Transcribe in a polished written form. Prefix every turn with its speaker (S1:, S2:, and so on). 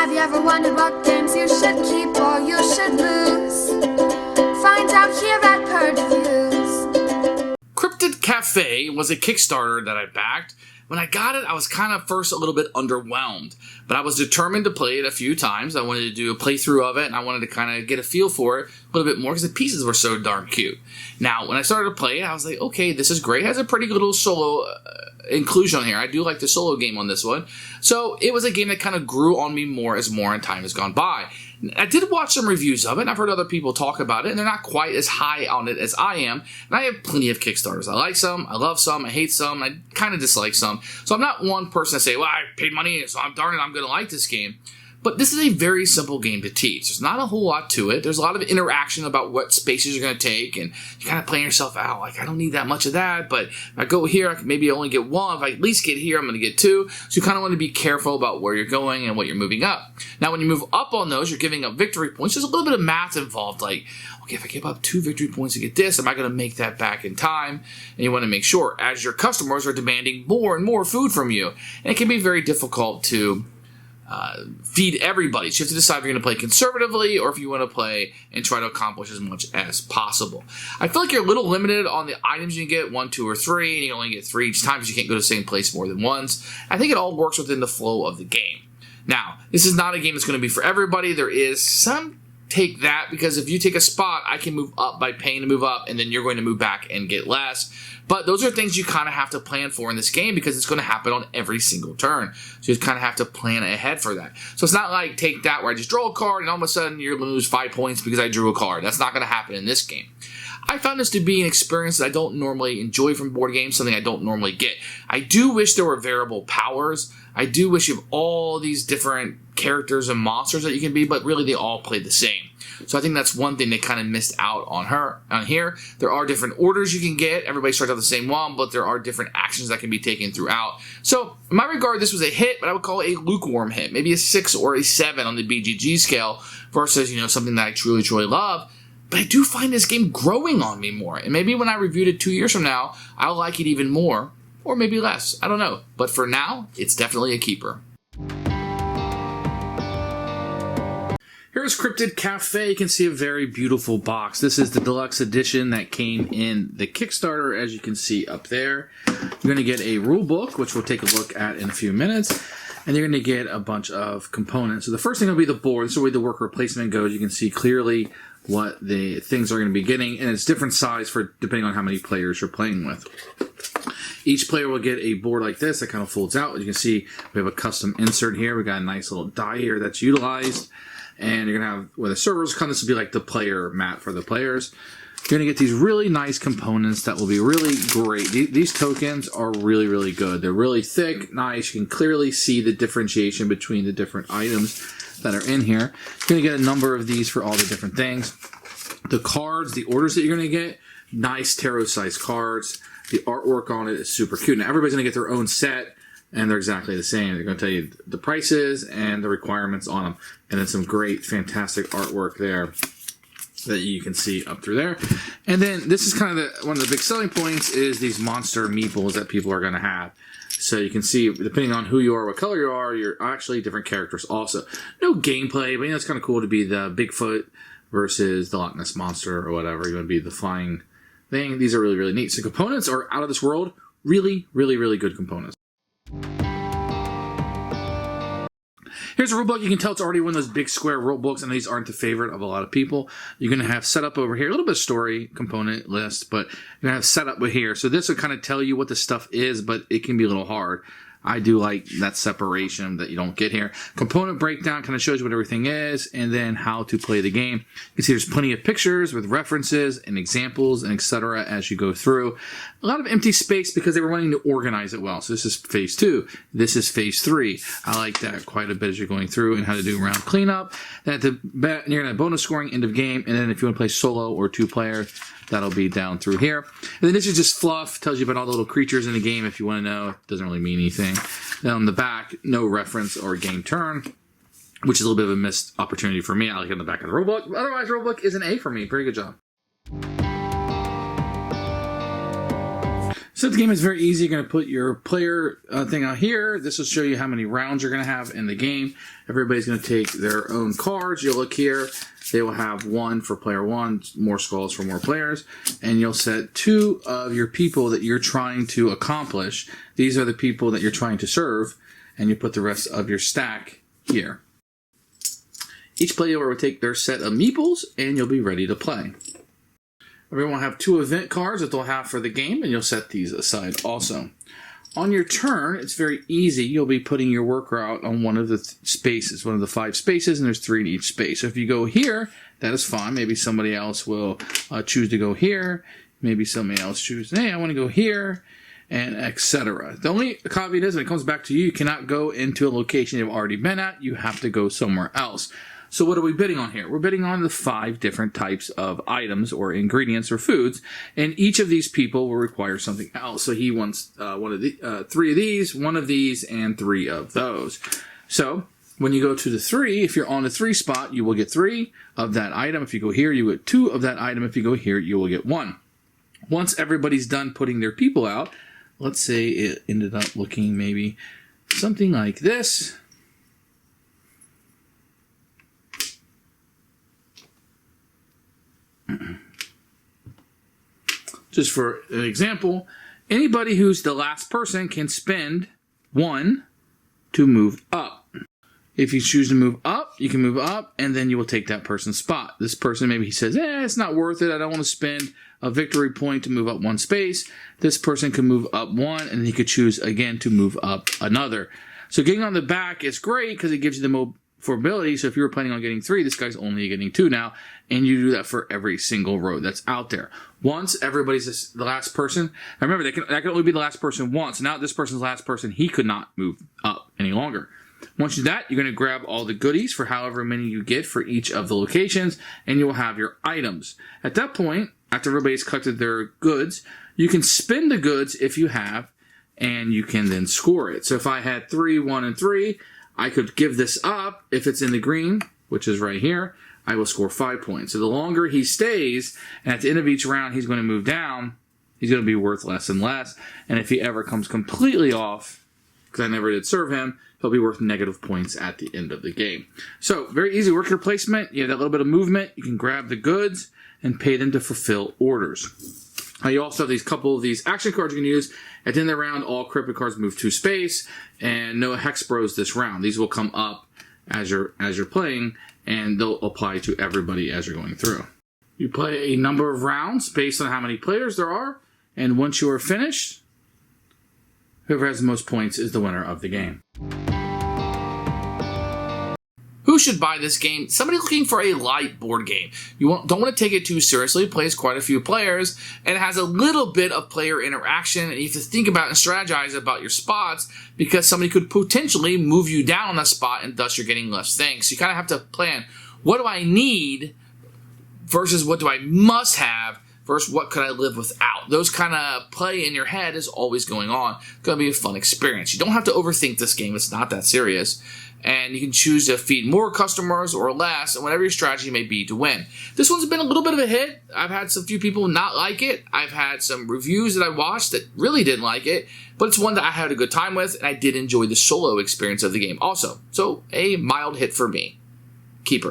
S1: Have you ever wondered what games you should keep or you should lose? Find out here at Purge Reviews.
S2: Cryptid Cafe was a Kickstarter that I backed. When I got it, I was kind of first a little bit underwhelmed, but I was determined to play it a few times. I wanted to do a playthrough of it, and I wanted to kind of get a feel for it a little bit more because the pieces were so darn cute. Now, when I started to play it, I was like, okay, this is great. It has a pretty good little solo inclusion on here. I do like the solo game on this one. So it was a game that kind of grew on me more as more and time has gone by. I did watch some reviews of it, and I've heard other people talk about it, and they're not quite as high on it as I am. And I have plenty of Kickstarters. I like some, I love some, I hate some, I kind of dislike some. So I'm not one person to say, well, I paid money, so I'm going to like this game. But this is a very simple game to teach. There's not a whole lot to it. There's a lot of interaction about what spaces you're going to take, and you kind of plan yourself out. Like, I don't need that much of that, but if I go here, I can maybe only get one. If I at least get here, I'm going to get two. So you kind of want to be careful about where you're going and what you're moving up. Now, when you move up on those, you're giving up victory points. There's a little bit of math involved. Like, okay, if I give up 2 victory points to get this, am I going to make that back in time? And you want to make sure, as your customers are demanding more and more food from you. And it can be very difficult to feed everybody. So you have to decide if you're going to play conservatively or if you want to play and try to accomplish as much as possible. I feel like you're a little limited on the items you can get, 1, 2, or 3, and you only get 3 each time because you can't go to the same place more than once. I think it all works within the flow of the game. Now, this is not a game that's going to be for everybody. There is some take that because if you take a spot, I can move up by paying to move up, and then you're going to move back and get less. But those are things you kind of have to plan for in this game because it's going to happen on every single turn. So you kind of have to plan ahead for that. So it's not like take that where I just draw a card and all of a sudden you're going to lose 5 points because I drew a card. That's not going to happen in this game. I found this to be an experience that I don't normally enjoy from board games, something I don't normally get. I do wish there were variable powers. I do wish you have all these different characters and monsters that you can be, but really they all play the same. So I think that's one thing they kind of missed out on here. There are different orders you can get. Everybody starts out the same one, but there are different actions that can be taken throughout. So in my regard, this was a hit, but I would call it a lukewarm hit. Maybe a 6 or a 7 on the BGG scale versus, something that I truly, truly love. But I do find this game growing on me more. And maybe when I reviewed it 2 years from now, I'll like it even more. Or maybe less. I don't know. But for now, it's definitely a keeper. Here's Cryptid Cafe. You can see a very beautiful box. This is the deluxe edition that came in the Kickstarter, as you can see up there. You're going to get a rule book, which we'll take a look at in a few minutes. And you're going to get a bunch of components. So the first thing will be the board. This is the way the worker placement goes. You can see clearly what the things are going to be getting. And it's different size for depending on how many players you're playing with. Each player will get a board like this that kind of folds out. As you can see, we have a custom insert here. We got a nice little die here that's utilized. And you're going to have, where the servers come, this will be like the player mat for the players. You're going to get these really nice components that will be really great. These tokens are really, really good. They're really thick, nice. You can clearly see the differentiation between the different items that are in here. You're going to get a number of these for all the different things. The cards, the orders that you're going to get, nice tarot-sized cards. The artwork on it is super cute. Now, everybody's going to get their own set. And they're exactly the same. They're going to tell you the prices and the requirements on them. And then some great, fantastic artwork there that you can see up through there. And then this is kind of one of the big selling points is these monster meeples that people are going to have. So you can see, depending on who you are, what color you are, you're actually different characters also. No gameplay, but it's kind of cool to be the Bigfoot versus the Loch Ness Monster or whatever. You want to be the flying thing. These are really, really neat. So components are out of this world. Really, really, really good components. Here's a rulebook. You can tell it's already one of those big square rulebooks, and these aren't the favorite of a lot of people. You're going to have setup over here, a little bit of story component list, but you're going to have setup with here. So this will kind of tell you what the stuff is, but it can be a little hard. I do like that separation that you don't get here. Component breakdown kind of shows you what everything is and then how to play the game. You can see there's plenty of pictures with references and examples and etc. as you go through. A lot of empty space because they were wanting to organize it well. So this is phase 2. This is phase 3. I like that quite a bit as you're going through and how to do round cleanup. Then you're going to have bonus scoring, end of game. And then if you want to play solo or 2 player, that'll be down through here. And then this is just fluff. Tells you about all the little creatures in the game if you want to know. It doesn't really mean anything. Then on the back, no reference or game turn, which is a little bit of a missed opportunity for me. I like it on the back of the rulebook. Otherwise, the rulebook is an A for me. Pretty good job. So the game is very easy. You're going to put your player thing out here. This will show you how many rounds you're going to have in the game. Everybody's going to take their own cards. You'll look here. They will have 1 for player 1, more skulls for more players. And you'll set 2 of your people that you're trying to accomplish. These are the people that you're trying to serve. And you put the rest of your stack here. Each player will take their set of meeples, and you'll be ready to play. Everyone will have 2 event cards that they'll have for the game, and you'll set these aside also. On your turn, it's very easy. You'll be putting your worker out on one of the spaces, one of the 5 spaces, and there's 3 in each space. So if you go here, that is fine. Maybe somebody else will choose to go here. Maybe somebody else chooses, hey, I want to go here, and etc. The only caveat is when it comes back to you, you cannot go into a location you've already been at. You have to go somewhere else. So what are we bidding on here? We're bidding on the 5 different types of items or ingredients or foods, and each of these people will require something else. So he wants 3 of these, 1 of these, and 3 of those. So when you go to the 3, if you're on the 3 spot, you will get 3 of that item. If you go here, you get 2 of that item. If you go here, you will get 1. Once everybody's done putting their people out, let's say it ended up looking maybe something like this. Just for an example, anybody who's the last person can spend 1 to move up. If you choose to move up, you can move up, and then you will take that person's spot. This person, maybe he says, it's not worth it. I don't want to spend a victory point to move up 1 space. This person can move up 1, and he could choose again to move up another. So getting on the back is great because it gives you the mobility. So if you were planning on getting 3, this guy's only getting 2 now, and you do that for every single road that's out there. Once everybody's the last person, now remember that can only be the last person once. Now this person's last person, he could not move up any longer. Once you do that, you're going to grab all the goodies for however many you get for each of the locations, and you will have your items. At that point, after everybody's collected their goods, you can spend the goods if you have, and you can then score it. So if I had 3, 1, and 3, I could give this up. If it's in the green, which is right here, I will score 5 points. So the longer he stays, and at the end of each round, he's going to move down, he's going to be worth less and less. And if he ever comes completely off, because I never did serve him, he'll be worth negative points at the end of the game. So very easy worker placement. You have that little bit of movement. You can grab the goods and pay them to fulfill orders. You also have these couple of these action cards you can use. At the end of the round, all cryptid cards move to space, and no hex bros this round. These will come up as you're playing, and they'll apply to everybody as you're going through. You play a number of rounds based on how many players there are, and once you are finished, whoever has the most points is the winner of the game. Who should buy this game? Somebody looking for a light board game. You don't want to take it too seriously. It plays quite a few players, and it has a little bit of player interaction, and you have to think about and strategize about your spots because somebody could potentially move you down on that spot, and thus you're getting less things. So you kind of have to plan, what do I need versus what do I must have versus what could I live without. Those kind of play in your head is always going on. It's going to be a fun experience. You don't have to overthink this game. It's not that serious. And you can choose to feed more customers or less, and whatever your strategy may be to win. This one's been a little bit of a hit. I've had some few people not like it. I've had some reviews that I watched that really didn't like it, but it's one that I had a good time with, and I did enjoy the solo experience of the game also. So, a mild hit for me. Keeper.